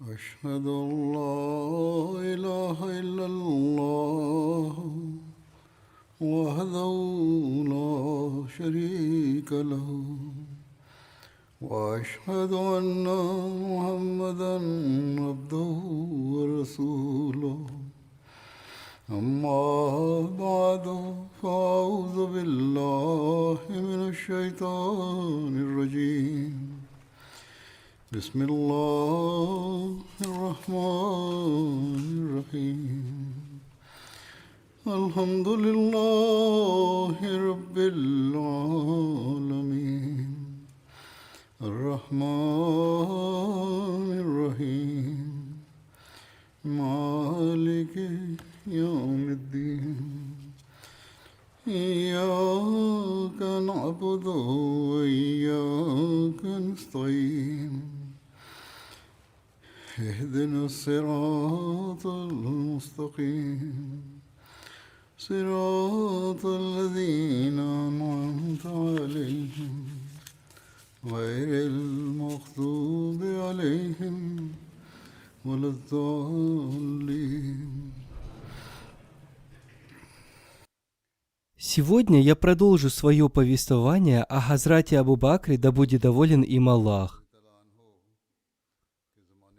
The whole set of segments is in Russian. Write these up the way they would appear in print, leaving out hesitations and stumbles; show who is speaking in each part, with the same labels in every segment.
Speaker 1: أشهد أن لا إله إلا الله وحده لا شريك له وأشهد أن محمدا عبده ورسوله أما بعد فأعوذ بالله من الشيطان الرجيم بسم الله الرحمن الرحيم الحمد لله رب العالمين الرحمن الرحيم مالك يوم الدين إياك نعبد وإياك نستعين اهدنا الصراط المستقيم صراط الذين أنعمت عليهم غير المغضوب عليهم ولا الضالين.
Speaker 2: Сегодня я продолжу свое повествование о Хазрате Абу Бакре, да будет доволен им Аллах.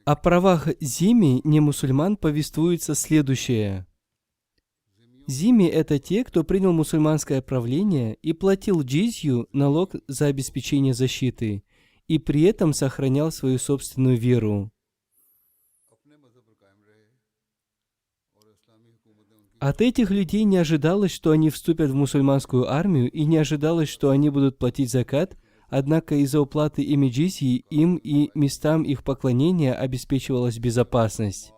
Speaker 2: О правах зимми немусульман повествуется следующее. Зимми – это те, кто принял мусульманское правление и платил джизью, налог за обеспечение защиты, и при этом сохранял свою собственную веру. От этих людей не ожидалось, что они вступят в мусульманскую армию, и не ожидалось, что они будут платить закат, однако из-за уплаты ими джизьи им и местам их поклонения обеспечивалась безопасность.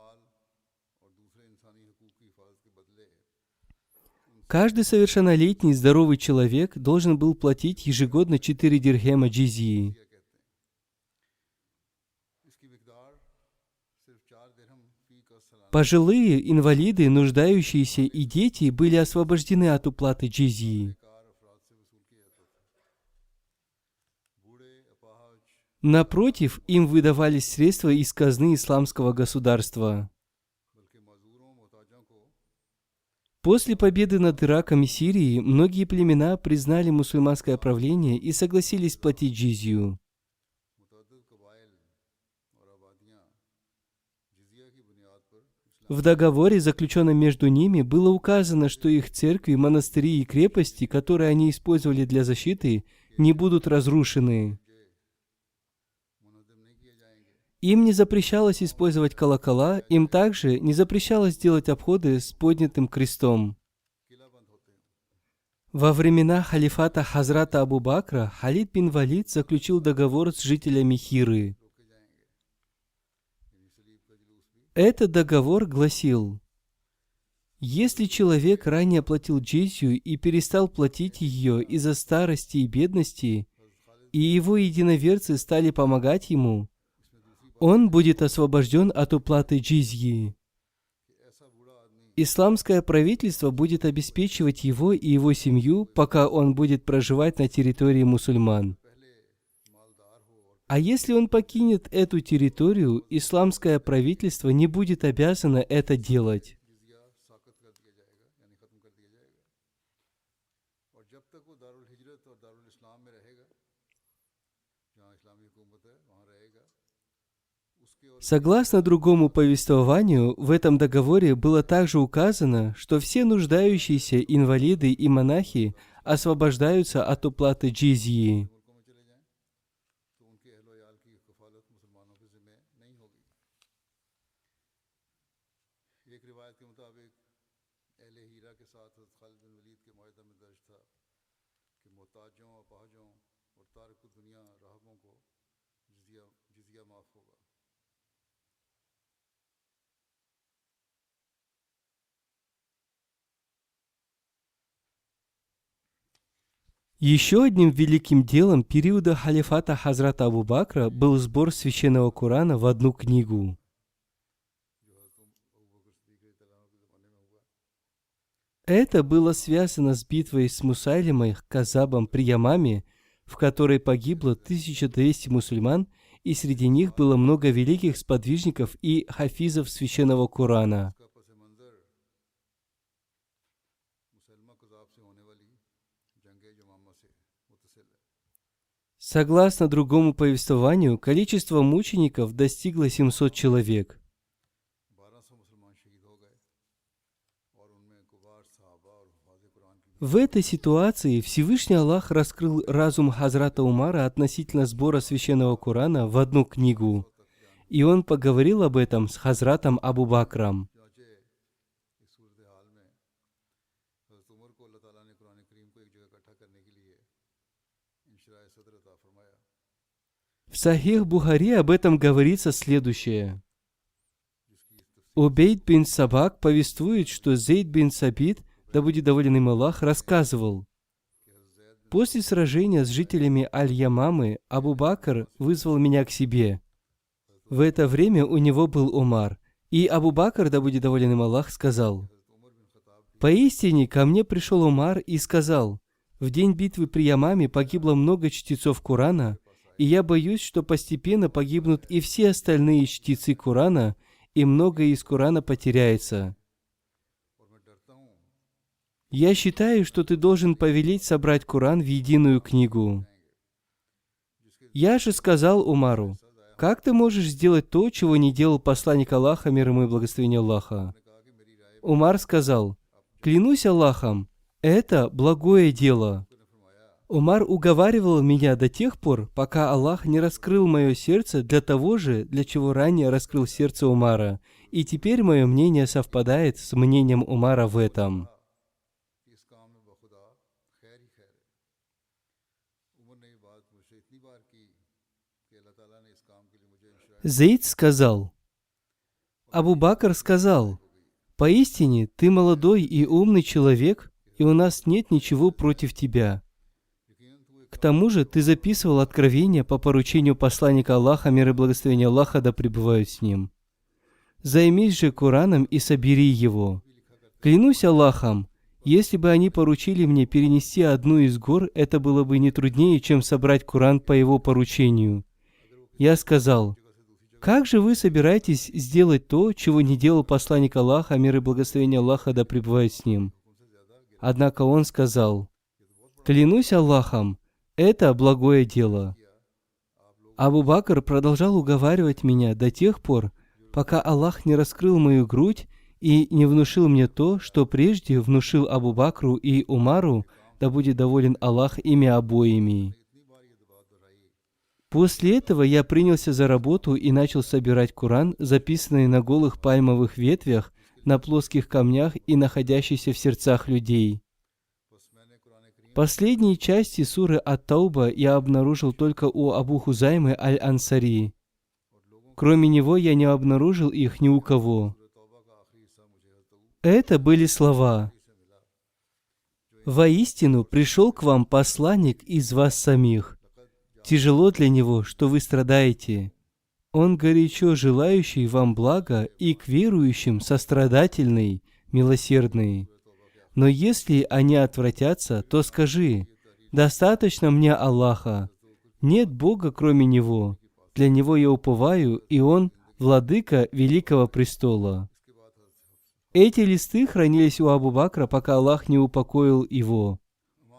Speaker 2: Каждый совершеннолетний здоровый человек должен был платить ежегодно 4 дирхема джизьи. Пожилые, инвалиды, нуждающиеся и дети были освобождены от уплаты джизьи. Напротив, им выдавались средства из казны исламского государства. После победы над Ираком и Сирией многие племена признали мусульманское правление и согласились платить джизью. В договоре, заключенном между ними, было указано, что их церкви, монастыри и крепости, которые они использовали для защиты, не будут разрушены. Им не запрещалось использовать колокола, им также не запрещалось делать обходы с поднятым крестом. Во времена халифата Хазрата Абу Бакра Халид бин Валид заключил договор с жителями Хиры. Этот договор гласил: если человек ранее платил джизью и перестал платить ее из-за старости и бедности, и его единоверцы стали помогать ему, он будет освобожден от уплаты джизьи. Исламское правительство будет обеспечивать его и его семью, пока он будет проживать на территории мусульман. А если он покинет эту территорию, исламское правительство не будет обязано это делать. Согласно другому повествованию, в этом договоре было также указано, что все нуждающиеся инвалиды и монахи освобождаются от уплаты джизьи. Еще одним великим делом периода халифата Хазрата Абу Бакра был сбор священного Корана в одну книгу. Это было связано с битвой с Мусайлимой Казабом при Ямаме, в которой погибло 1200 мусульман и среди них было много великих сподвижников и хафизов священного Корана. Согласно другому повествованию, количество мучеников достигло 700 человек. В этой ситуации Всевышний Аллах раскрыл разум Хазрата Умара относительно сбора священного Корана в одну книгу, и он поговорил об этом с Хазратом Абу Бакром. В Сахих Бухари об этом говорится следующее. Убейд бин Сабак повествует, что Зейд бин Сабит, да будет доволен им Аллах, рассказывал: после сражения с жителями Аль-Ямамы Абу Бакр вызвал меня к себе. В это время у него был Умар, и Абу Бакр, да будет доволен им Аллах, сказал: поистине ко мне пришел Умар и сказал: в день битвы при Ямаме погибло много чтецов Корана, и я боюсь, что постепенно погибнут и все остальные чтецы Корана, и многое из Корана потеряется. Я считаю, что ты должен повелеть собрать Коран в единую книгу. Я же сказал Умару: как ты можешь сделать то, чего не делал посланник Аллаха, мир ему и благословение Аллаха? Умар сказал: клянусь Аллахом, это благое дело. Умар уговаривал меня до тех пор, пока Аллах не раскрыл мое сердце для того же, для чего ранее раскрыл сердце Умара, и теперь мое мнение совпадает с мнением Умара в этом. Зейд сказал: Абу Бакр сказал: поистине ты молодой и умный человек, и у нас нет ничего против тебя. К тому же ты записывал откровения по поручению посланника Аллаха, мир и благословение Аллаха да пребывают с ним. Займись же Кораном и собери его. Клянусь Аллахом, если бы они поручили мне перенести одну из гор, это было бы не труднее, чем собрать Коран по его поручению. Я сказал: как же вы собираетесь сделать то, чего не делал посланник Аллаха, мир и благословение Аллаха да пребывает с ним? Однако он сказал: клянусь Аллахом, это благое дело. Абу Бакр продолжал уговаривать меня до тех пор, пока Аллах не раскрыл мою грудь и не внушил мне то, что прежде внушил Абу Бакру и Умару, да будет доволен Аллах ими обоими. После этого я принялся за работу и начал собирать Коран, записанный на голых пальмовых ветвях, на плоских камнях и находящихся в сердцах людей. Последние части суры Ат-Тауба я обнаружил только у Абу Хузаймы Аль-Ансари. Кроме него я не обнаружил их ни у кого. Это были слова: «Воистину пришел к вам посланник из вас самих. Тяжело для него, что вы страдаете. Он горячо желающий вам блага и к верующим сострадательный, милосердный. Но если они отвратятся, то скажи: достаточно мне Аллаха. Нет Бога, кроме Него. Для Него я уповаю, и Он – владыка Великого Престола». Эти листы хранились у Абу Бакра, пока Аллах не упокоил его.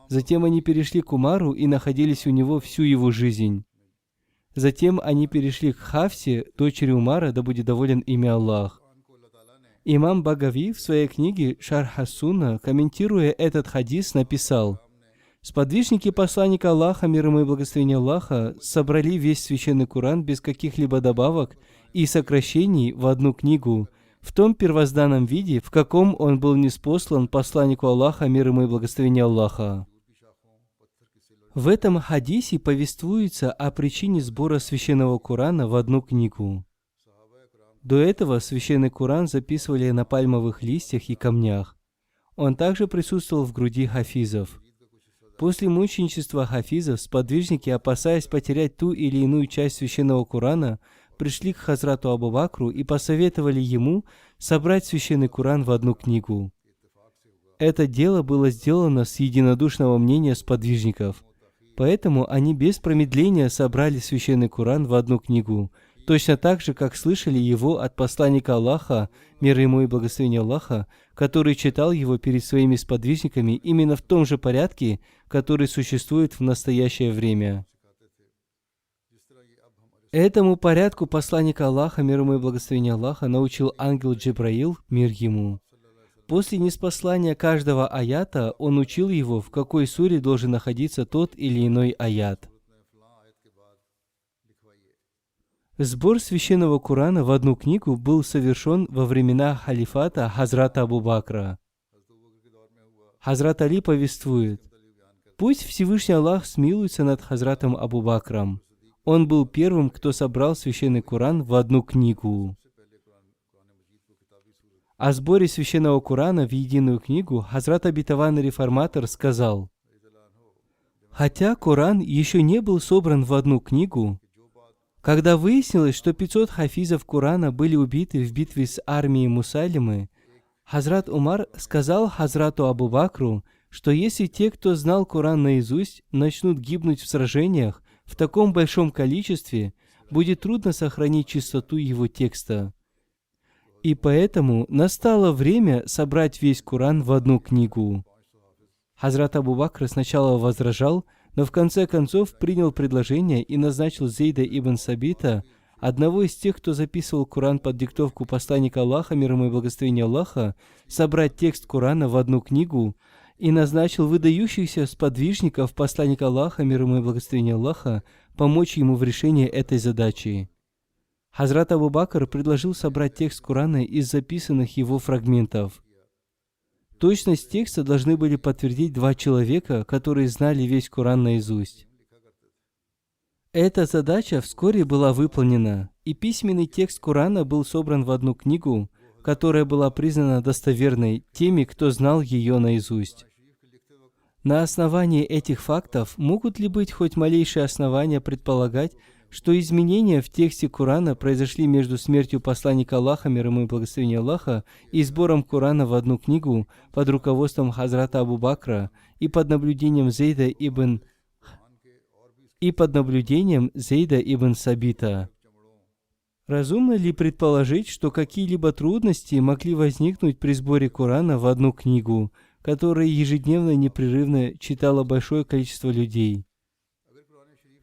Speaker 2: Затем они перешли к Умару и находились у него всю его жизнь. Затем они перешли к Хафсе, дочери Умара, да будет доволен ими Аллах. Имам Багави в своей книге «Шарх ас-Сунна», комментируя этот хадис, написал: «Сподвижники посланника Аллаха, мир ему и благословение Аллаха, собрали весь священный Коран без каких-либо добавок и сокращений в одну книгу, в том первозданном виде, в каком он был ниспослан посланнику Аллаха, мир ему и благословение Аллаха». В этом хадисе повествуется о причине сбора священного Корана в одну книгу. До этого священный Коран записывали на пальмовых листьях и камнях. Он также присутствовал в груди хафизов. После мученичества хафизов сподвижники, опасаясь потерять ту или иную часть священного Корана, пришли к Хазрату Абу Бакру и посоветовали ему собрать священный Коран в одну книгу. Это дело было сделано с единодушного мнения сподвижников. Поэтому они без промедления собрали священный Коран в одну книгу, точно так же, как слышали его от посланника Аллаха, мир ему и благословение Аллаха, который читал его перед своими сподвижниками именно в том же порядке, который существует в настоящее время. Этому порядку посланника Аллаха, мир ему и благословение Аллаха, научил ангел Джибраил, мир ему. После ниспослания каждого аята он учил его, в какой суре должен находиться тот или иной аят. Сбор священного Корана в одну книгу был совершен во времена халифата Хазрата Абу Бакра. Хазрат Али повествует: «Пусть Всевышний Аллах смилуется над Хазратом Абу Бакром. Он был первым, кто собрал священный Коран в одну книгу». О сборе священного Корана в единую книгу Хазрат Обетованный Реформатор сказал: «Хотя Коран еще не был собран в одну книгу, когда выяснилось, что 500 хафизов Корана были убиты в битве с армией Мусайлимы, Хазрат Умар сказал Хазрату Абу Бакру, что если те, кто знал Коран наизусть, начнут гибнуть в сражениях в таком большом количестве, будет трудно сохранить чистоту его текста. И поэтому настало время собрать весь Коран в одну книгу». Хазрат Абу Бакр сначала возражал, но в конце концов принял предложение и назначил Зейда ибн Сабита, одного из тех, кто записывал Коран под диктовку посланника Аллаха, мир ему и благословение Аллаха, собрать текст Корана в одну книгу, и назначил выдающихся сподвижников посланника Аллаха, мир ему и благословение Аллаха, помочь ему в решении этой задачи. Хазрат Абу Бакр предложил собрать текст Корана из записанных его фрагментов. Точность текста должны были подтвердить 2 человека, которые знали весь Коран наизусть. Эта задача вскоре была выполнена, и письменный текст Корана был собран в одну книгу, которая была признана достоверной теми, кто знал ее наизусть. На основании этих фактов могут ли быть хоть малейшие основания предполагать, что изменения в тексте Корана произошли между смертью посланника Аллаха, мир ему и благословение Аллаха, и сбором Корана в одну книгу под руководством Хазрата Абу Бакра и под наблюдением Зейда ибн Сабита? Разумно ли предположить, что какие-либо трудности могли возникнуть при сборе Корана в одну книгу, которую ежедневно и непрерывно читало большое количество людей?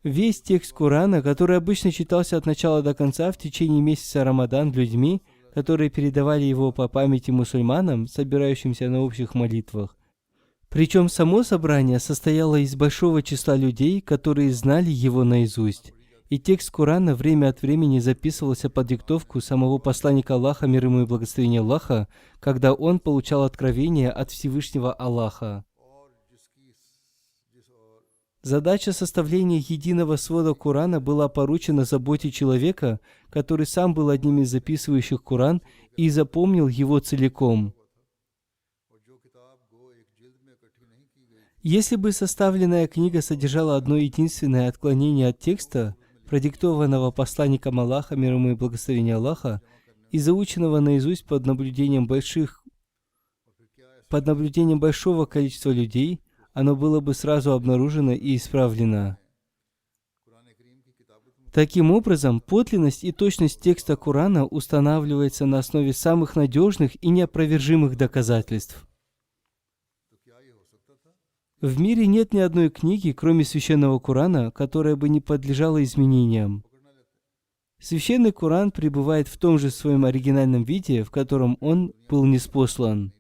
Speaker 2: Весь текст Корана, который обычно читался от начала до конца в течение месяца Рамадан людьми, которые передавали его по памяти мусульманам, собирающимся на общих молитвах. Причем само собрание состояло из большого числа людей, которые знали его наизусть. И текст Корана время от времени записывался под диктовку самого посланника Аллаха, мир ему и благословение Аллаха, когда он получал откровение от Всевышнего Аллаха. Задача составления единого свода Корана была поручена заботе человека, который сам был одним из записывающих Коран и запомнил его целиком. Если бы составленная книга содержала одно единственное отклонение от текста, продиктованного посланником Аллаха, мир ему и благословение Аллаха, и заученного наизусть под наблюдением большого количества людей, оно было бы сразу обнаружено и исправлено. Таким образом, подлинность и точность текста Корана устанавливается на основе самых надежных и неопровержимых доказательств. В мире нет ни одной книги, кроме священного Корана, которая бы не подлежала изменениям. Священный Коран пребывает в том же своем оригинальном виде, в котором он был ниспослан.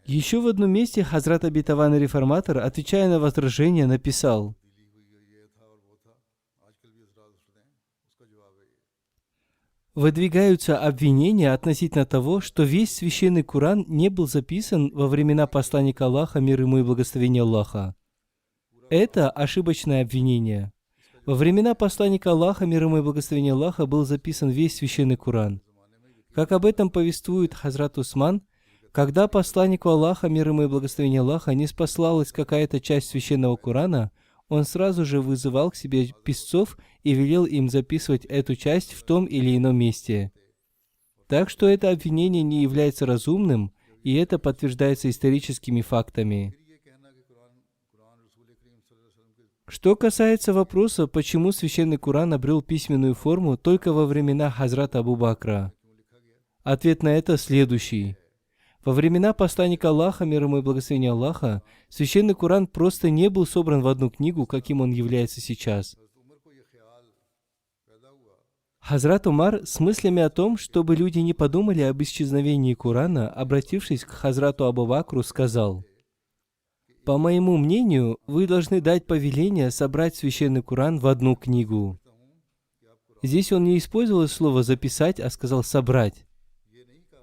Speaker 2: Еще в одном месте Хазрат Обетованный Реформатор, отвечая на возражение, написал: «Выдвигаются обвинения относительно того, что весь священный Коран не был записан во времена посланника Аллаха, мир ему и благословение Аллаха. Это ошибочное обвинение. Во времена посланника Аллаха, мир ему и благословение Аллаха, был записан весь священный Коран. Как об этом повествует Хазрат Усман, когда посланнику Аллаха, мир ему и благословение Аллаха, не спаслалась какая-то часть священного Корана, он сразу же вызывал к себе писцов и велел им записывать эту часть в том или ином месте. Так что это обвинение не является разумным, и это подтверждается историческими фактами. Что касается вопроса, почему Священный Коран обрел письменную форму только во времена Хазрата Абу Бакра, ответ на это следующий. Во времена посланника Аллаха, мир ему и благословения Аллаха, Священный Коран просто не был собран в одну книгу, каким он является сейчас. Хазрат Умар с мыслями о том, чтобы люди не подумали об исчезновении Корана, обратившись к Хазрату Абу Бакру, сказал: «По моему мнению, вы должны дать повеление собрать Священный Коран в одну книгу». Здесь он не использовал слово «записать», а сказал «собрать».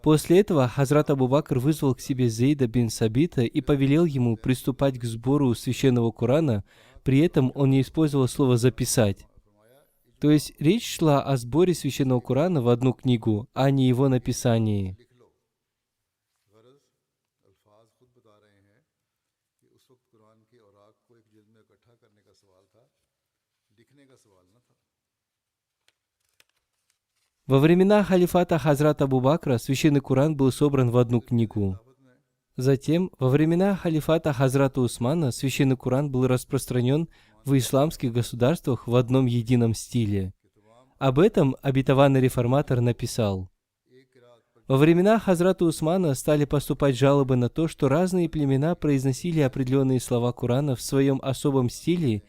Speaker 2: После этого Хазрат Абу Бакр вызвал к себе Зейда бин Сабита и повелел ему приступать к сбору Священного Корана, при этом он не использовал слово «записать». То есть речь шла о сборе Священного Корана в одну книгу, а не его написании. Во времена халифата Хазрата Абу Бакра Священный Коран был собран в одну книгу. Затем, во времена халифата Хазрата Усмана Священный Коран был распространен в исламских государствах в одном едином стиле. Об этом обетованный реформатор написал: «Во времена Хазрата Усмана стали поступать жалобы на то, что разные племена произносили определенные слова Корана в своем особом стиле,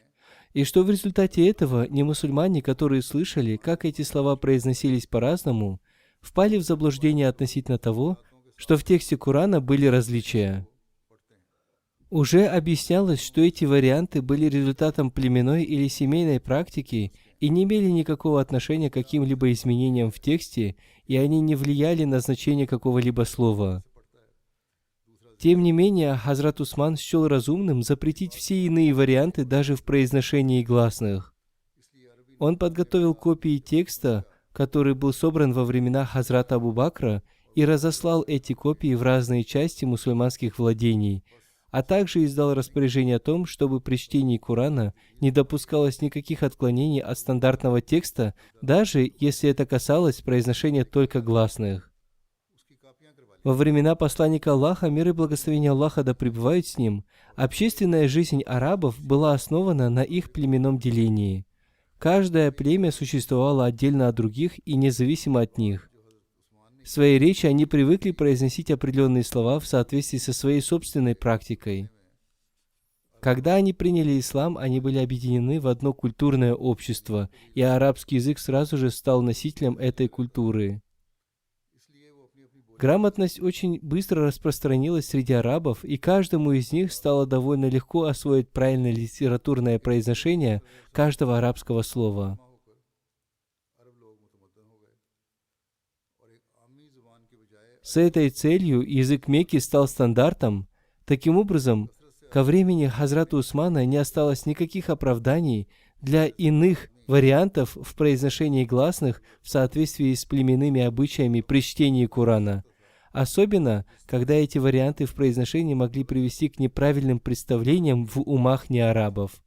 Speaker 2: и что в результате этого немусульмане, которые слышали, как эти слова произносились по-разному, впали в заблуждение относительно того, что в тексте Корана были различия. Уже объяснялось, что эти варианты были результатом племенной или семейной практики и не имели никакого отношения к каким-либо изменениям в тексте, и они не влияли на значение какого-либо слова. Тем не менее, Хазрат Усман счел разумным запретить все иные варианты даже в произношении гласных. Он подготовил копии текста, который был собран во времена Хазрата Абу Бакра, и разослал эти копии в разные части мусульманских владений, а также издал распоряжение о том, чтобы при чтении Корана не допускалось никаких отклонений от стандартного текста, даже если это касалось произношения только гласных. Во времена посланника Аллаха, мир и благословение Аллаха да пребывают с ним, общественная жизнь арабов была основана на их племенном делении. Каждое племя существовало отдельно от других и независимо от них. В своей речи они привыкли произносить определенные слова в соответствии со своей собственной практикой. Когда они приняли ислам, они были объединены в одно культурное общество, и арабский язык сразу же стал носителем этой культуры. Грамотность очень быстро распространилась среди арабов, и каждому из них стало довольно легко освоить правильное литературное произношение каждого арабского слова. С этой целью язык Мекки стал стандартом. Таким образом, ко времени Хазрата Усмана не осталось никаких оправданий для иных вариантов в произношении гласных в соответствии с племенными обычаями при чтении Корана, особенно когда эти варианты в произношении могли привести к неправильным представлениям в умах неарабов.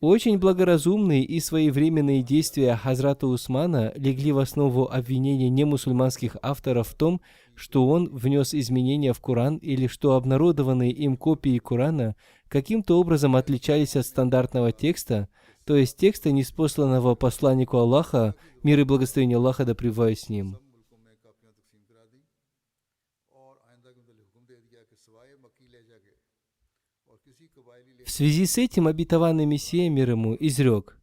Speaker 2: Очень благоразумные и своевременные действия Хазрата Усмана легли в основу обвинения немусульманских авторов в том, что он внес изменения в Коран или что обнародованные им копии Корана каким-то образом отличались от стандартного текста, то есть текста, ниспосланного посланнику Аллаха, мир и благословение Аллаха да пребывают с ним. В связи с этим обетованный Мессия, мир ему, изрек: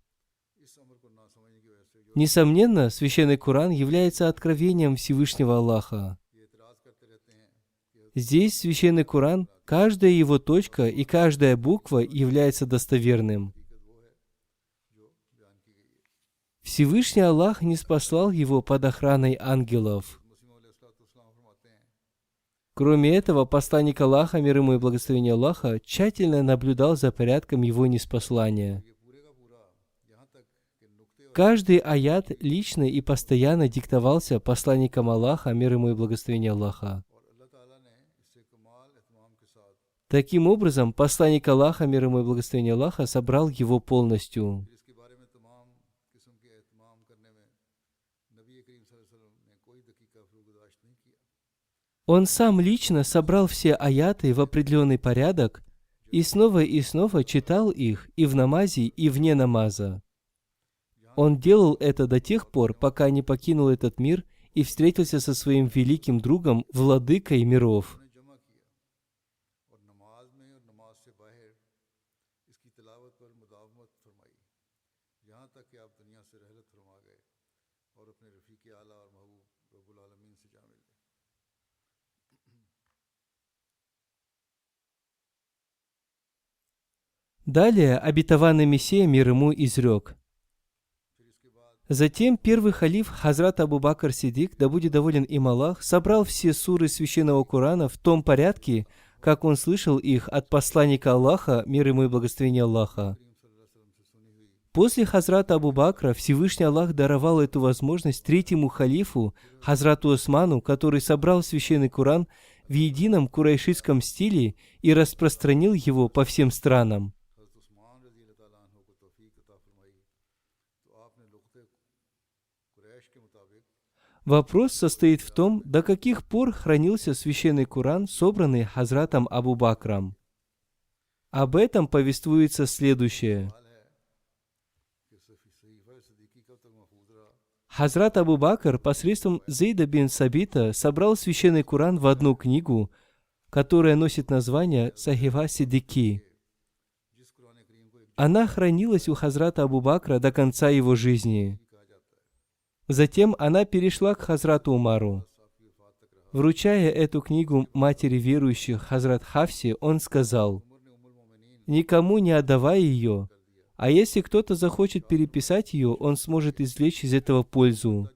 Speaker 2: «Несомненно, Священный Коран является откровением Всевышнего Аллаха. Здесь Священный Коран, каждая его точка и каждая буква является достоверным. Всевышний Аллах не спаслал его под охраной ангелов. Кроме этого, посланник Аллаха, мир ему и благословение Аллаха, тщательно наблюдал за порядком его ниспослания. Каждый аят лично и постоянно диктовался посланником Аллаха, мир ему и благословение Аллаха. Таким образом, посланник Аллаха, мир ему и благословение Аллаха, собрал его полностью.
Speaker 1: फिर इसके बारे में तमाम किस्म के एहतमाम करने में नबी करीम सल्लल्लाहु अलैहि वसल्लम ने कोई दकीका फरोगदाश्त नहीं किया।
Speaker 2: Он сам лично собрал все аяты в определенный порядок и снова читал их и в намазе, и вне намаза. Он делал это до тех пор, пока не покинул этот мир и встретился со своим великим другом, владыкой миров.
Speaker 1: उन्होंने जमा किया और नमाज में और नमाज से बाहर इसकी तिलावत पर मुदावमत फरमाई, यहाँ तक कि आप दुनिया से रहलत फरमा गए और अपने रफ़ीक आला और महबूब रब्बुल आलमीन से जा मिले।
Speaker 2: Далее обетованный Мессия, мир ему, изрек. Затем первый халиф Хазрат Абу Бакр Сиддик, да будет доволен им Аллах, собрал все суры Священного Корана в том порядке, как он слышал их от посланника Аллаха, мир ему и благословение Аллаха. После Хазрата Абу Бакра Всевышний Аллах даровал эту возможность третьему халифу, Хазрату Осману, который собрал Священный Коран в едином курайшитском стиле и распространил его по всем странам. Вопрос состоит в том, до каких пор хранился Священный Коран, собранный Хазратом Абу Бакром. Об этом повествуется следующее. Хазрат Абу Бакр посредством Зейда бин Сабита собрал Священный Коран в одну книгу, которая носит название Сахифа Сиддики. Она хранилась у Хазрата Абу Бакра до конца его жизни. Затем она перешла к Хазрату Умару. Вручая эту книгу матери верующих Хазрат Хафсе, он сказал: «Никому не отдавай ее, а если кто-то захочет переписать ее, он сможет извлечь из этого пользу».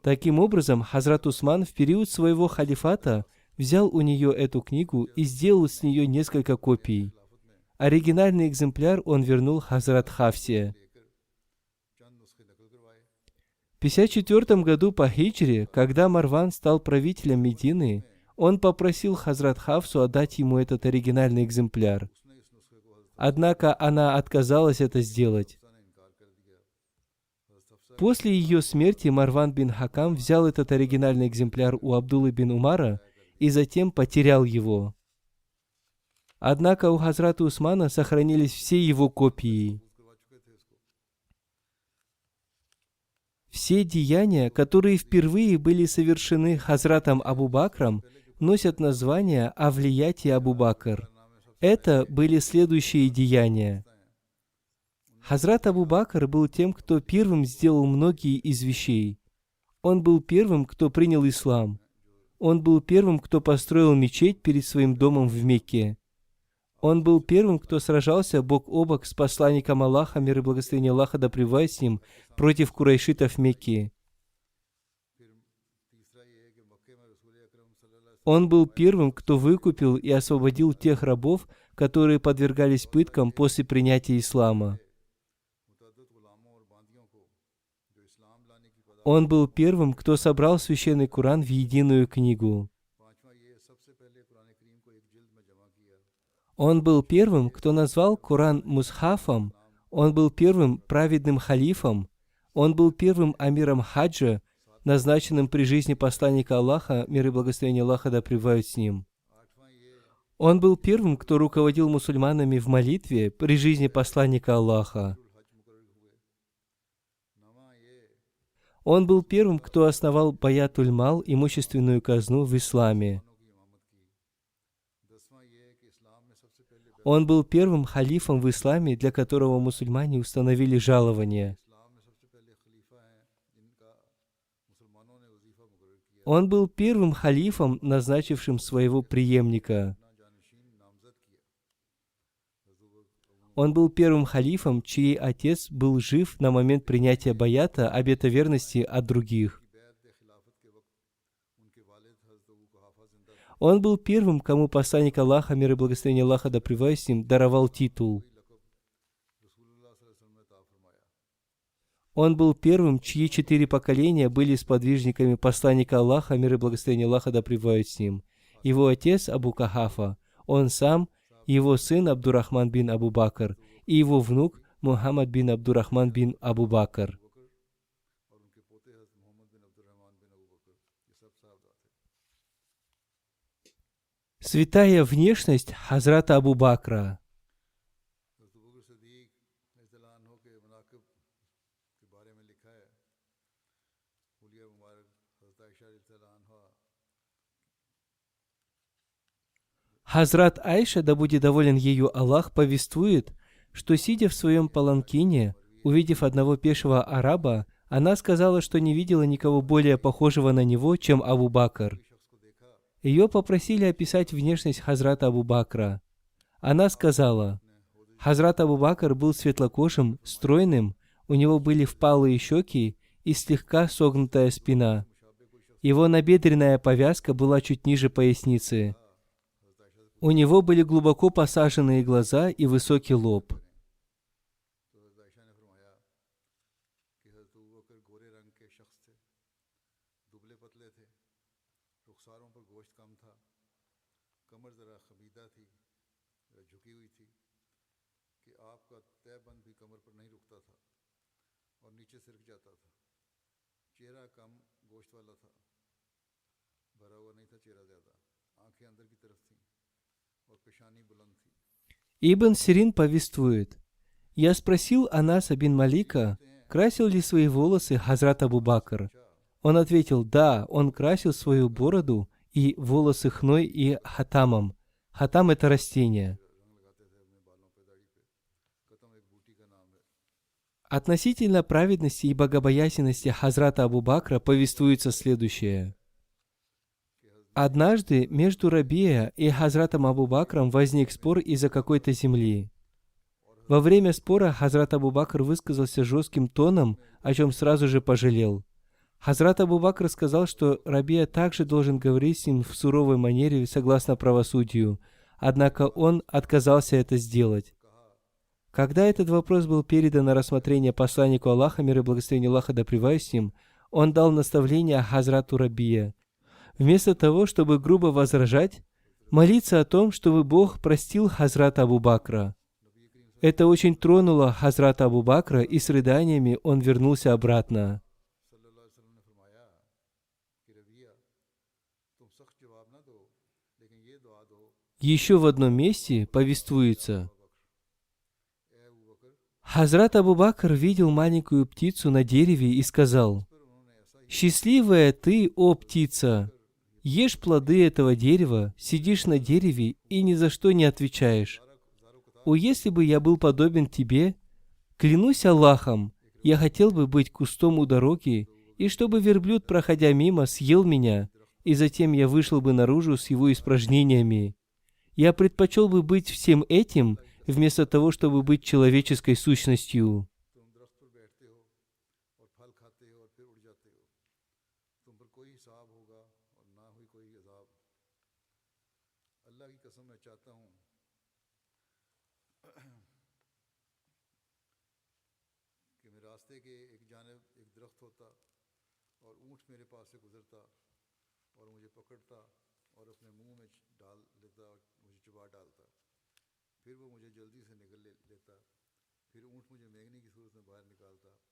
Speaker 2: Таким образом, Хазрат Усман в период своего халифата взял у нее эту книгу и сделал с нее несколько копий. Оригинальный экземпляр он вернул Хазрат Хафсе. В 54 году по хиджре, когда Марван стал правителем Медины, он попросил Хазрат Хафсу отдать ему этот оригинальный экземпляр. Однако она отказалась это сделать. После ее смерти Марван бин Хакам взял этот оригинальный экземпляр у Абдуллы бин Умара и затем потерял его. Однако у Хазрата Усмана сохранились все его копии. Все деяния, которые впервые были совершены Хазратом Абу Бакром, носят название о влиятии Абу Бакр. Это были следующие деяния. Хазрат Абу Бакр был тем, кто первым сделал многие из вещей. Он был первым, кто принял ислам. Он был первым, кто построил мечеть перед своим домом в Мекке. Он был первым, кто сражался бок о бок с посланником Аллаха, мир и благословение Аллаха да пребывает с ним, против курайшитов Мекки. Он был первым, кто выкупил и освободил тех рабов, которые подвергались пыткам после принятия ислама. Он был первым, кто собрал Священный Коран в единую книгу. Он был первым, кто назвал Коран мусхафом. Он был первым праведным халифом. Он был первым амиром хаджа, назначенным при жизни посланника Аллаха, мир и благословение Аллаха да пребывают с ним. Он был первым, кто руководил мусульманами в молитве при жизни посланника Аллаха. Он был первым, кто основал Баятуль-Мал, имущественную казну в исламе. Он был первым халифом в исламе, для которого мусульмане установили жалование. Он был первым халифом, назначившим своего преемника. Он был первым халифом, чей отец был жив на момент принятия баята, обета верности от других. Он был первым, кому посланник Аллаха, мир и благословение Аллаха да пребывает с ним, даровал титул. Он был первым, чьи 4 поколения были сподвижниками посланника Аллаха, мир и благословение Аллаха да пребывает с ним. его отец Абу Кахафа, он сам, его сын Абдурахман бин Абу Бакр и его внук Мухаммад бин Абдурахман бин Абу Бакр.
Speaker 1: और उनके पोते हज़रत मोहम्मद बिन अब्दुर्रहमान बिन अबू बकर, ये सब साहबा थे।
Speaker 2: Святая внешность Хазрата Абу Бакра.
Speaker 1: हज़रत अबू बकर सिद्दीक़ रज़ियल्लाहु अन्हु के मनाक़िब के बारे में लिखा है, हुलिया मुबारक हज़रत आयशा रज़ियल्लाहु अन्हा,
Speaker 2: Хазрат Айша, да будет доволен ею Аллах, повествует, что, сидя в своем паланкине, увидев одного пешего араба, она сказала, что не видела никого более похожего на него, чем Абу Бакр. Ее попросили описать внешность Хазрата Абу Бакра. Она сказала: Хазрат Абу Бакр был светлокожим, стройным, у него были впалые щеки и слегка согнутая спина. Его набедренная повязка была чуть ниже поясницы. У него были глубоко посаженные глаза и высокий лоб.
Speaker 1: तो हज़रत आयशा ने फरमाया कि हज़रत अबू बकर गोरे रंग के शख्स थे, दुबले पतले थे, रुखसारों पर गोश्त कम था, कमर ज़रा खमीदा थी, ज़रा झुकी हुई थी कि आपका तहबंद भी कमर पर नहीं रुकता था और नीचे सिरक जाता था। चेहरा कम गोश्त वाला था, भरा हुआ नहीं था चेहरा ज़्यादा, आंखें अंदर की तरफ थीं और पेशानी बुलंद थी।
Speaker 2: Ибн Сирин повествует: «Я спросил Анаса бин Малика, красил ли свои волосы Хазрат Абу Бакр. Он ответил: да, он красил свою бороду и волосы хной и хатамом. Хатам — это растение». Относительно праведности и богобоязненности Хазрата Абу Бакра повествуется следующее. Однажды между Рабия и Хазратом Абу Бакром возник спор из-за какой-то земли. Во время спора Хазрат Абу Бакр высказался жестким тоном, о чем сразу же пожалел. Хазрат Абу Бакр сказал, что Рабия также должен говорить с ним в суровой манере согласно правосудию, однако он отказался это сделать. Когда этот вопрос был передан на рассмотрение посланнику Аллаха, мир и благословение Аллаха да пребывает с ним, он дал наставление Хазрату Рабия. Вместо того, чтобы грубо возражать, молиться о том, чтобы Бог простил Хазрата Абу Бакра. Это очень тронуло Хазрата Абу Бакра, и с рыданиями он вернулся обратно. Еще в одном месте повествуется: Хазрат Абу Бакр видел маленькую птицу на дереве и сказал: «Счастливая ты, о птица! Ешь плоды этого дерева, сидишь на дереве и ни за что не отвечаешь. О, если бы я был подобен тебе, клянусь Аллахом, я хотел бы быть кустом у дороги, и чтобы верблюд, проходя мимо, съел меня, и затем я вышел бы наружу с его испражнениями. Я предпочел бы быть всем этим, вместо того, чтобы быть человеческой сущностью».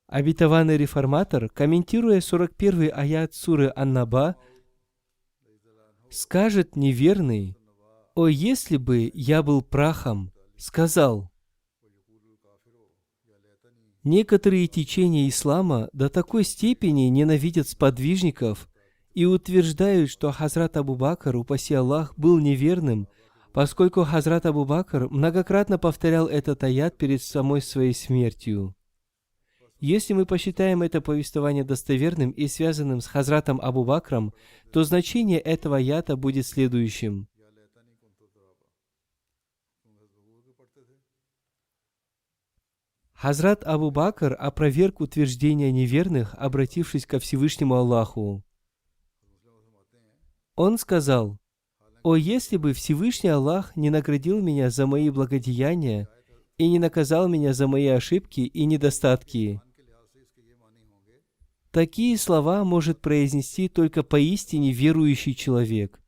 Speaker 2: Обетованный реформатор, комментируя 41-й аят суры Ан-Наба, скажет неверный: «О, если бы я был прахом!» сказал: некоторые течения ислама до такой степени ненавидят сподвижников и утверждают, что Хазрат Абу Бакр, упаси Аллах, был неверным, поскольку Хазрат Абу Бакр многократно повторял этот аят перед самой своей смертью. Если мы посчитаем это повествование достоверным и связанным с Хазратом Абу Бакром, то значение этого аята будет следующим. Хазрат Абу Бакр опроверг утверждения неверных, обратившись ко Всевышнему Аллаху. Он сказал: «О, если бы Всевышний Аллах не наградил меня за мои благодеяния и не наказал меня за мои ошибки и недостатки». Такие слова может произнести только поистине верующий человек.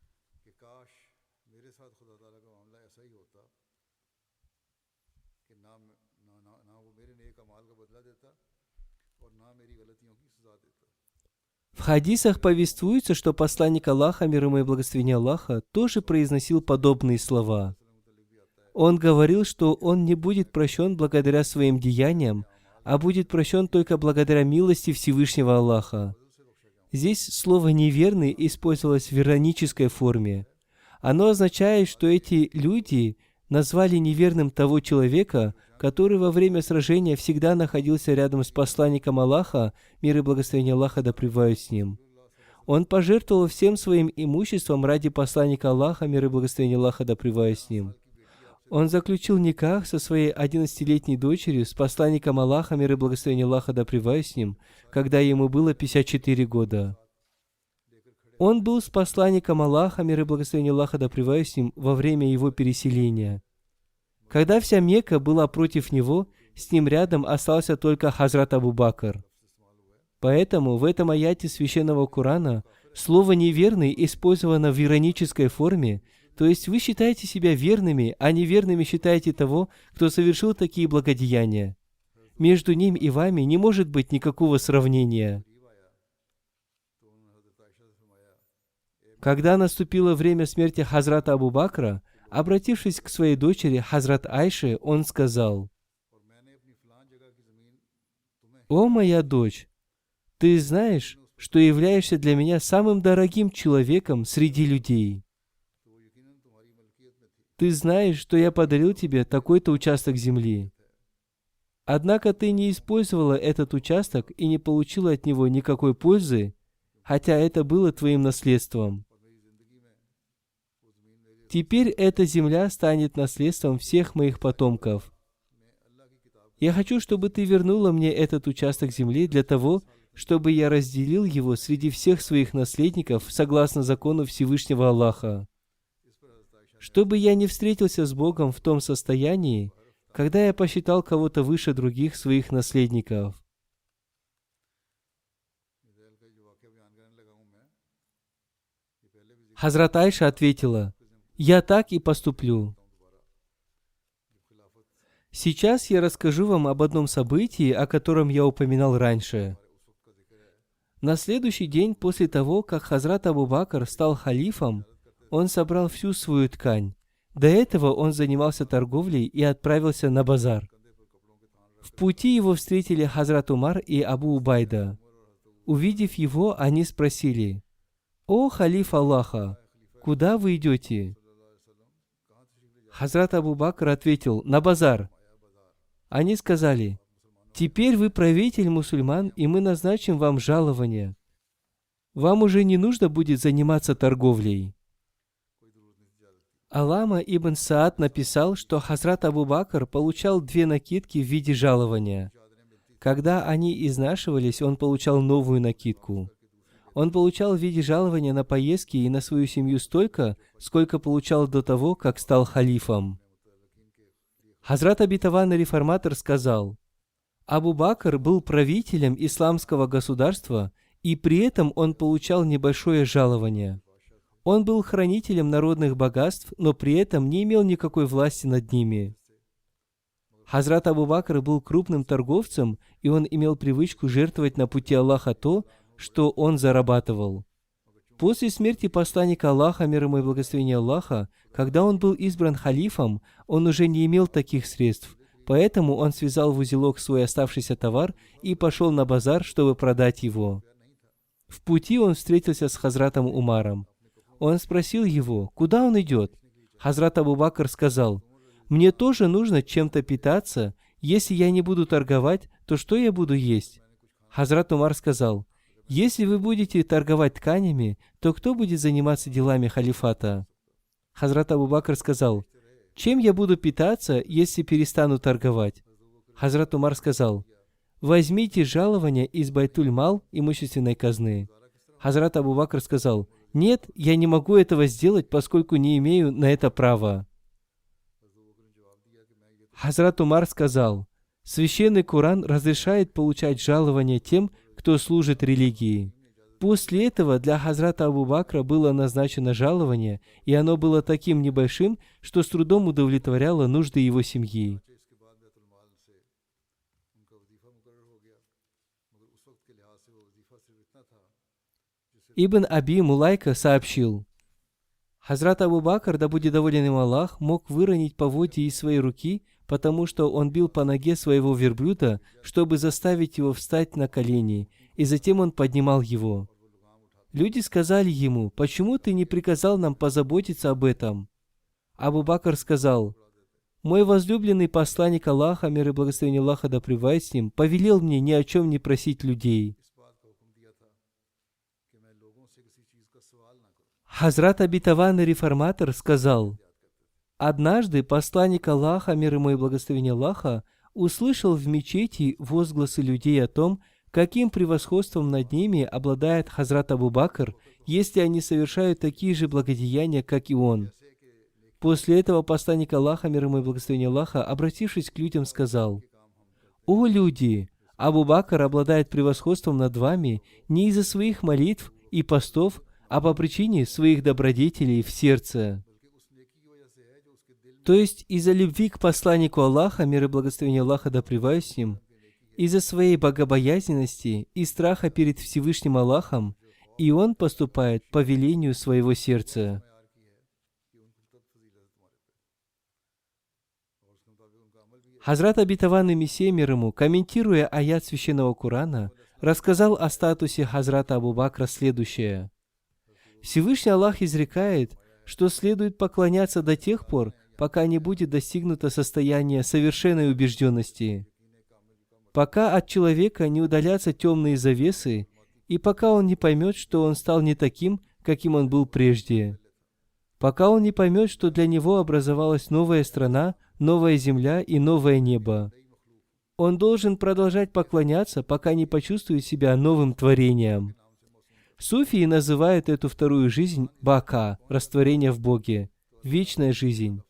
Speaker 2: В хадисах повествуется, что посланник Аллаха, мир ему и благословение Аллаха, тоже произносил подобные слова. Он говорил, что он не будет прощен благодаря своим деяниям, а будет прощен только благодаря милости Всевышнего Аллаха. Здесь слово «неверный» использовалось в иронической форме. Оно означает, что эти люди назвали неверным того человека, который во время сражения всегда находился рядом с посланником Аллаха, мир и благословение Аллаха да пребывают с ним. Он пожертвовал всем своим имуществом ради посланника Аллаха, мир и благословение Аллаха да пребывают с ним. Он заключил никах со своей 11-летней дочерью с посланником Аллаха, мир и благословение Аллаха да пребывают с ним, когда ему было 54 года. Он был с посланником Аллаха, мир и благословение Аллаха да пребывают с ним, во время его переселения. Когда вся Мекка была против него, с ним рядом остался только Хазрат Абу Бакр. Поэтому в этом аяте Священного Корана слово «неверный» использовано в иронической форме, то есть вы считаете себя верными, а неверными считаете того, кто совершил такие благодеяния. Между ним и вами не может быть никакого сравнения. Когда наступило время смерти Хазрата Абу Бакра, обратившись к своей дочери Хазрат Айше, он сказал: «О моя дочь, ты знаешь, что являешься для меня самым дорогим человеком среди людей. Ты знаешь, что я подарил тебе такой-то участок земли. Однако ты не использовала этот участок и не получила от него никакой пользы, хотя это было твоим наследством. Теперь эта земля станет наследством всех моих потомков. Я хочу, чтобы ты вернула мне этот участок земли для того, чтобы я разделил его среди всех своих наследников согласно закону Всевышнего Аллаха. Чтобы я не встретился с Богом в том состоянии, когда я посчитал кого-то выше других своих наследников». Хазрат Айша ответила: «Я так и поступлю». Сейчас я расскажу вам об одном событии, о котором я упоминал раньше. На следующий день после того, как Хазрат Абу Бакр стал халифом, он собрал всю свою ткань. До этого он занимался торговлей и отправился на базар. В пути его встретили Хазрат Умар и Абу Убайда. Увидев его, они спросили: «О, халиф Аллаха, куда вы идете?» Хазрат Абу Бакр ответил: «На базар». Они сказали: «Теперь вы правитель мусульман, и мы назначим вам жалование. Вам уже не нужно будет заниматься торговлей». Аллама ибн Саад написал, что Хазрат Абу Бакр получал 2 накидки в виде жалования. Когда они изнашивались, он получал новую накидку. Он получал в виде жалования на поездки и на свою семью столько, сколько получал до того, как стал халифом. Хазрат обетованный реформатор сказал: Абу Бакр был правителем исламского государства, и при этом он получал небольшое жалование. Он был хранителем народных богатств, но при этом не имел никакой власти над ними. Хазрат Абу Бакр был крупным торговцем, и он имел привычку жертвовать на пути Аллаха то, что он зарабатывал. После смерти посланника Аллаха, мир ему и благословение Аллаха, когда он был избран халифом, он уже не имел таких средств, поэтому он связал в узелок свой оставшийся товар и пошел на базар, чтобы продать его. В пути он встретился с Хазратом Умаром. Он спросил его, куда он идет. Хазрат Абу Бакр сказал: «Мне тоже нужно чем-то питаться. Если я не буду торговать, то что я буду есть?» Хазрат Умар сказал: «Если вы будете торговать тканями, то кто будет заниматься делами халифата?» Хазрат Абу Бакр сказал: «Чем я буду питаться, если перестану торговать?» Хазрат Умар сказал: «Возьмите жалование из Байтуль-Мал, имущественной казны». Хазрат Абу Бакр сказал: «Нет, я не могу этого сделать, поскольку не имею на это права». Хазрат Умар сказал: «Священный Коран разрешает получать жалование тем, кто служит религии». После этого для Хазрата Абу Бакра было назначено жалование, и оно было таким небольшим, что с трудом удовлетворяло нужды его семьи. Ибн Аби Мулайка сообщил: Хазрат Абу Бакр, да будет доволен им Аллах, мог выронить поводья из своей руки, потому что он бил по ноге своего верблюда, чтобы заставить его встать на колени, и затем он поднимал его. Люди сказали ему: «Почему ты не приказал нам позаботиться об этом?» Абу Бакр сказал: «Мой возлюбленный посланник Аллаха, мир и благословение Аллаха да пребывает с ним, повелел мне ни о чем не просить людей». Хазрат Обетованный Реформатор сказал: «Однажды посланник Аллаха, мир ему и благословение Аллаха, услышал в мечети возгласы людей о том, каким превосходством над ними обладает Хазрат Абу Бакр, если они совершают такие же благодеяния, как и он». После этого посланник Аллаха, мир ему и благословение Аллаха, обратившись к людям, сказал: «О люди! Абу Бакр обладает превосходством над вами не из-за своих молитв и постов, а по причине своих добродетелей в сердце». То есть из-за любви к посланнику Аллаха, мир и благословение Аллаха да пребывает с ним, из-за своей богобоязненности и страха перед Всевышним Аллахом, и он поступает по велению своего сердца. Хазрат Обетованный Мессия мир ему, комментируя аят Священного Корана, рассказал о статусе Хазрата Абу Бакра следующее. Всевышний Аллах изрекает, что следует поклоняться до тех пор, пока не будет достигнуто состояние совершенной убежденности, пока от человека не удалятся темные завесы, и пока он не поймет, что он стал не таким, каким он был прежде, пока он не поймет, что для него образовалась новая страна, новая земля и новое небо. Он должен продолжать поклоняться, пока не почувствует себя новым творением. Суфии называют эту вторую жизнь бака, растворение в Боге, вечная жизнь.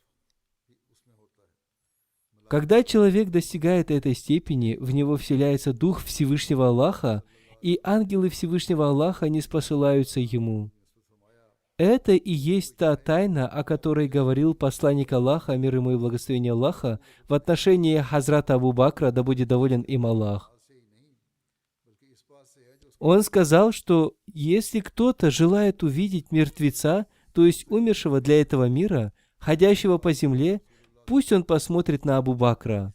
Speaker 2: Когда человек достигает этой степени, в него вселяется Дух Всевышнего Аллаха, и ангелы Всевышнего Аллаха не спосылаются ему. Это и есть та тайна, о которой говорил посланник Аллаха, мир ему и благословение Аллаха, в отношении Хазрата Абу Бакра, да будет доволен им Аллах. Он сказал, что если кто-то желает увидеть мертвеца, то есть умершего для этого мира, ходящего по земле, пусть он посмотрит на Абу Бакра.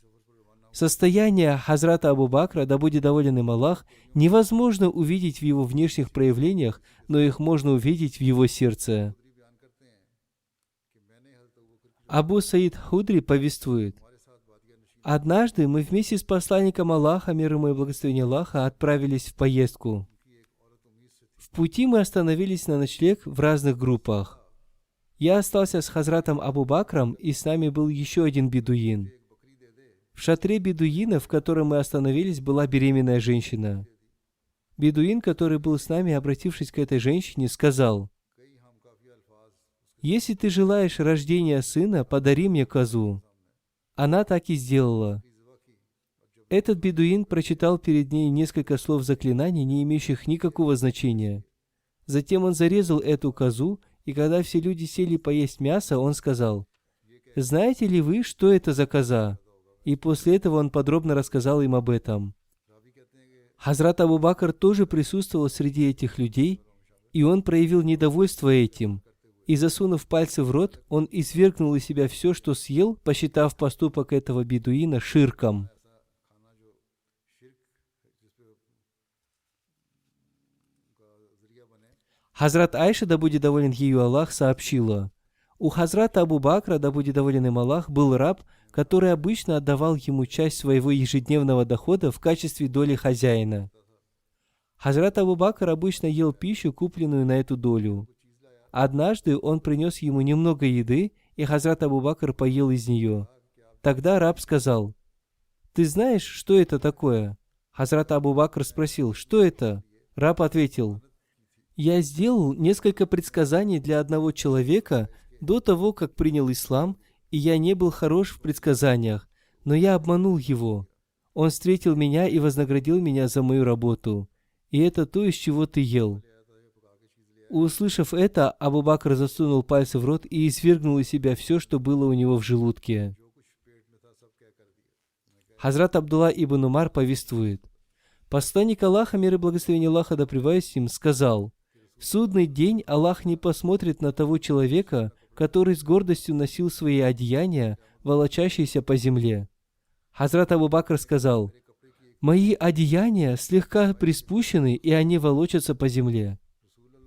Speaker 2: Состояние Хазрата Абу Бакра, да будет доволен им Аллах, невозможно увидеть в его внешних проявлениях, но их можно увидеть в его сердце. Абу Саид Худри повествует: «Однажды мы вместе с посланником Аллаха, мир ему и благословение Аллаха, отправились в поездку. В пути мы остановились на ночлег в разных группах. Я остался с Хазратом Абу Бакром, и с нами был еще один бедуин. В шатре бедуина, в котором мы остановились, была беременная женщина. Бедуин, который был с нами, обратившись к этой женщине, сказал: «Если ты желаешь рождения сына, подари мне козу». Она так и сделала. Этот бедуин прочитал перед ней несколько слов заклинаний, не имеющих никакого значения. Затем он зарезал эту козу, и когда все люди сели поесть мясо, он сказал: «Знаете ли вы, что это за коза?» И после этого он подробно рассказал им об этом. Хазрат Абу Бакр тоже присутствовал среди этих людей, и он проявил недовольство этим. И, засунув пальцы в рот, он извергнул из себя все, что съел, посчитав поступок этого бедуина ширком. Хазрат Айша, да будет доволен ею Аллах, сообщила: у Хазрата Абу Бакра, да будет доволен им Аллах, был раб, который обычно отдавал ему часть своего ежедневного дохода в качестве доли хозяина. Хазрат Абу Бакр обычно ел пищу, купленную на эту долю. Однажды он принес ему немного еды, и Хазрат Абу Бакр поел из нее. Тогда раб сказал: «Ты знаешь, что это такое?» Хазрат Абу Бакр спросил: «Что это?» Раб ответил: «Я сделал несколько предсказаний для одного человека до того, как принял ислам, и я не был хорош в предсказаниях, но я обманул его. Он встретил меня и вознаградил меня за мою работу. И это то, из чего ты ел». Услышав это, Абу Бакр засунул пальцы в рот и извергнул из себя все, что было у него в желудке. Хазрат Абдулла ибн Умар повествует: посланник Аллаха, мир и благословение Аллаха да пребывает с ним, сказал: В судный день Аллах не посмотрит на того человека, который с гордостью носил свои одеяния, волочащиеся по земле. Хазрат Абу Бакр сказал: «Мои одеяния слегка приспущены, и они волочатся по земле».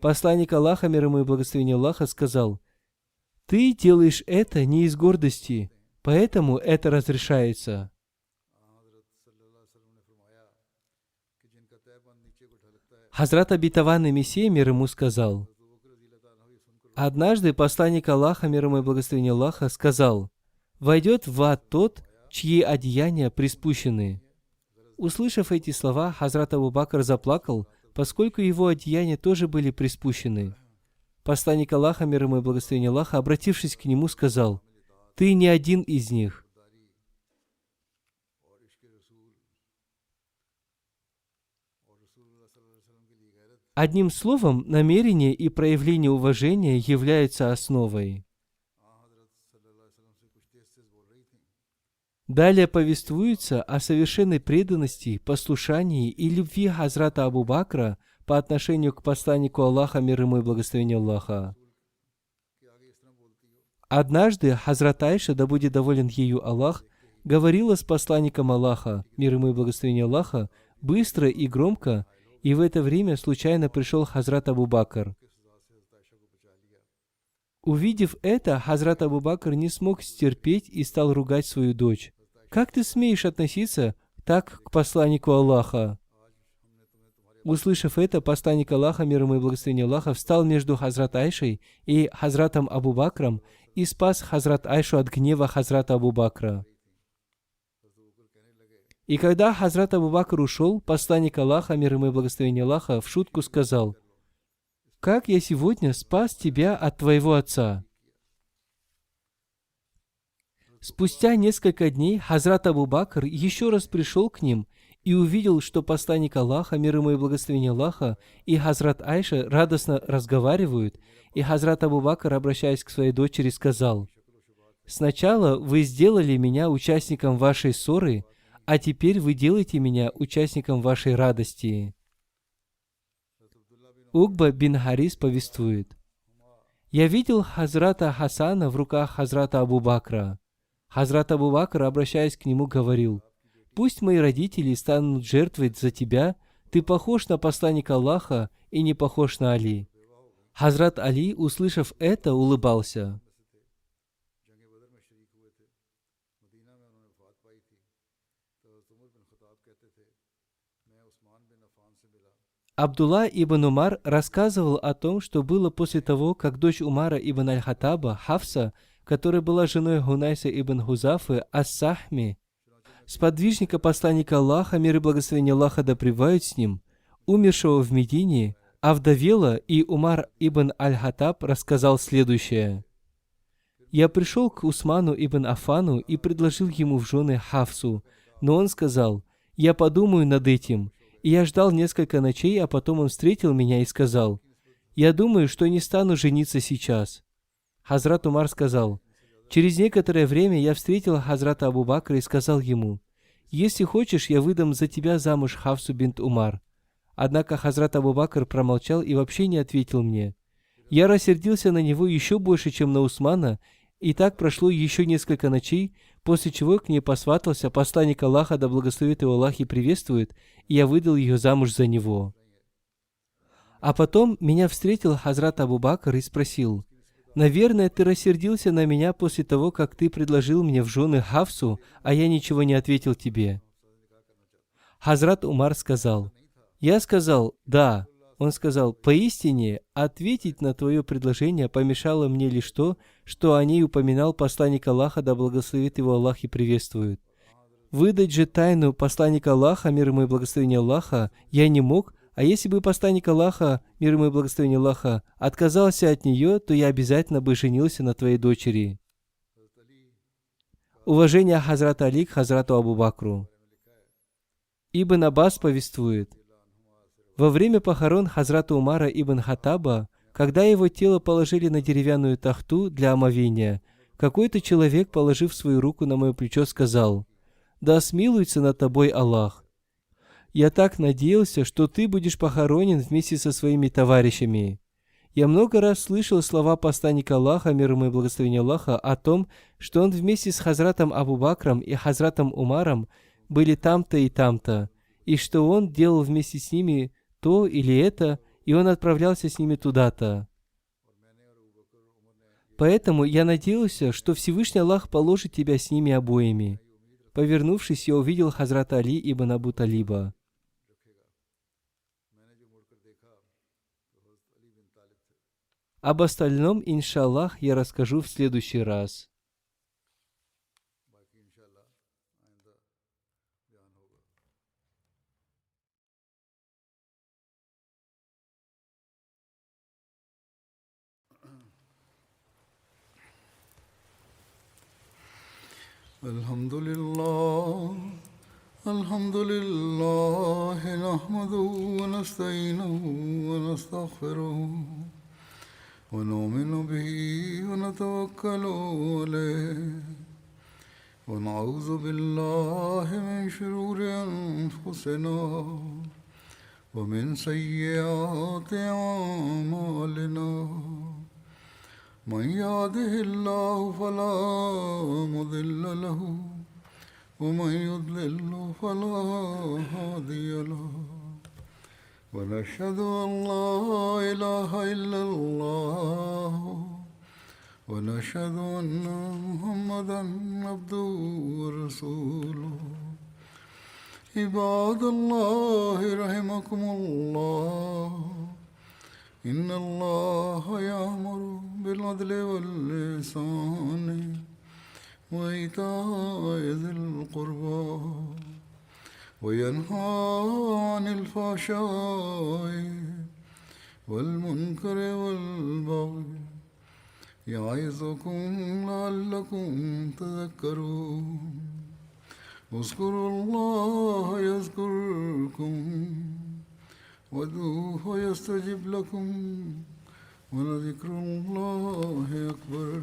Speaker 2: Посланник Аллаха, мир ему и благословение Аллаха, сказал: «Ты делаешь это не из гордости, поэтому это разрешается». Хазрат обетованный Мессия, мир ему, сказал: «Однажды посланник Аллаха, мир ему и благословение Аллаха, сказал: войдет в ад тот, чьи одеяния приспущены». Услышав эти слова, Хазрат Абу Бакр заплакал, поскольку его одеяния тоже были приспущены. Посланник Аллаха, мир ему и благословение Аллаха, обратившись к нему, сказал: «Ты не один из них». Одним словом, намерение и проявление уважения являются основой. Далее повествуется о совершенной преданности, послушании и любви Хазрата Абу Бакра по отношению к посланнику Аллаха, мир ему и благословение Аллаха. Однажды Хазрат Айша, да будет доволен ею Аллах, говорила с посланником Аллаха, мир ему и благословение Аллаха, быстро и громко, и в это время случайно пришел Хазрат Абу Бакр. Увидев это, Хазрат Абу Бакр не смог стерпеть и стал ругать свою дочь. «Как ты смеешь относиться так к посланнику Аллаха?» Услышав это, посланник Аллаха, мир ему и благословение Аллаха, встал между Хазрат Айшей и Хазратом Абу Бакром и спас Хазрат Айшу от гнева Хазрата Абу Бакра. И когда Хазрат Абу Бакр ушел, посланник Аллаха, мир ему и благословение Аллаха, в шутку сказал: «Как я сегодня спас тебя от твоего отца?» Спустя несколько дней Хазрат Абу Бакр еще раз пришел к ним и увидел, что посланник Аллаха, мир ему и благословение Аллаха, и Хазрат Айша радостно разговаривают, и Хазрат Абу Бакр, обращаясь к своей дочери, сказал: «Сначала вы сделали меня участником вашей ссоры, а теперь вы делаете меня участником вашей радости». Угба бин Харис повествует: «Я видел Хазрата Хасана в руках Хазрата Абу Бакра. Хазрат Абу Бакр, обращаясь к нему, говорил: пусть мои родители станут жертвой за тебя, ты похож на посланника Аллаха и не похож на Али». Хазрат Али, услышав это, улыбался. Абдулла ибн Умар рассказывал о том, что было после того, как дочь Умара ибн Аль-Хаттаба, Хафса, которая была женой Гунайса ибн Хузафы ас-Сахми, сподвижника посланника Аллаха, мир и благословение Аллаха да пребывают с ним, умершего в Медине, овдовела, и Умар ибн Аль-Хаттаб рассказал следующее: «Я пришел к Усману ибн Аффану и предложил ему в жены Хафсу, но он сказал: я подумаю над этим. И я ждал несколько ночей, а потом он встретил меня и сказал: я думаю, что не стану жениться сейчас». Хазрат Умар сказал: через некоторое время я встретил Хазрата Абу Бакра и сказал ему: если хочешь, я выдам за тебя замуж Хафсу бинт Умар. Однако Хазрат Абу Бакр промолчал и вообще не ответил мне. Я рассердился на него еще больше, чем на Усмана, и так прошло еще несколько ночей, после чего к ней посватался посланник Аллаха, да благословит его Аллах и приветствует, и я выдал ее замуж за него. А потом меня встретил Хазрат Абу Бакр и спросил: наверное, ты рассердился на меня после того, как ты предложил мне в жены Хафсу, а я ничего не ответил тебе. Хазрат Умар сказал: я сказал: да. Он сказал: поистине, ответить на твое предложение помешало мне лишь то, что о ней упоминал посланник Аллаха, да благословит его Аллах и приветствует. Выдать же тайну посланника Аллаха, мир ему и благословение Аллаха, я не мог, а если бы посланник Аллаха, мир ему и благословение Аллаха, отказался от нее, то я обязательно бы женился на твоей дочери. Уважение Хазрата Али к Хазрату Абу Бакру. Ибн Аббас повествует: во время похорон Хазрата Умара ибн Хаттаба, когда его тело положили на деревянную тахту для омовения, какой-то человек, положив свою руку на мое плечо, сказал: да смилуется над тобой Аллах. Я так надеялся, что ты будешь похоронен вместе со своими товарищами. Я много раз слышал слова посланника Аллаха, мир ему и благословение Аллаха, о том, что он вместе с Хазратом Абу Бакром и Хазратом Умаром были там-то и там-то, и что он делал вместе с ними то или это, и он отправлялся с ними туда-то. Поэтому я надеялся, что Всевышний Аллах положит тебя с ними обоими. Повернувшись, я увидел Хазрата Али ибн Абу Талиба. Об остальном, иншаллах, я расскажу в следующий раз.
Speaker 1: الحمد لله نحمده ونستعينه ونستغفره ونؤمن به ونتوكل عليه ونعوذ بالله من شرور أنفسنا ومن سيئات أعمالنا من يهده الله فلا مضل له ومن يضلل فلا هادي له ونشهد أن لا إله إلا الله ونشهد أن محمدا عبده ورسوله عباد الله رحمكم الله إن الله يأمر بالعدل والإحسان وإيتاء ذي القربى وينهى عن الفحشاء والمنكر والبغي يعظكم لعلكم تذكرون اذكروا الله يذكركم وادعوه يستجب لكم ولذكر الله أكبر